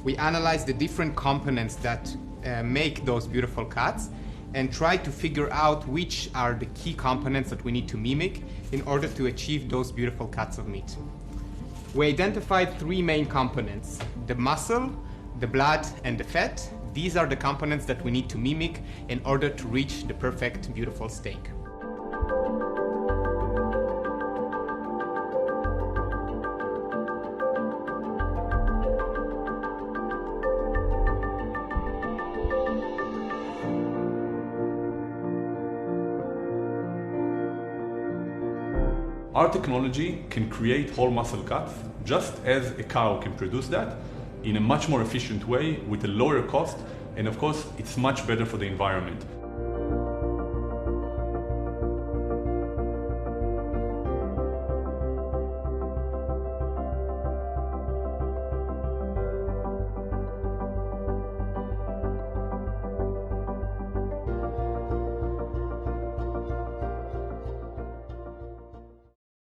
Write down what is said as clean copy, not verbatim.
We analyze the different components that make those beautiful cuts and try to figure out which are the key components that we need to mimic in order to achieve those beautiful cuts of meat. We identified three main components: the muscle, the blood, and the fat. These are the components that we need to mimic in order to reach the perfect, beautiful steak. Our technology can create whole muscle cuts just as a cow can produce that in a much more efficient way with a lower cost, and of course it's much better for the environment.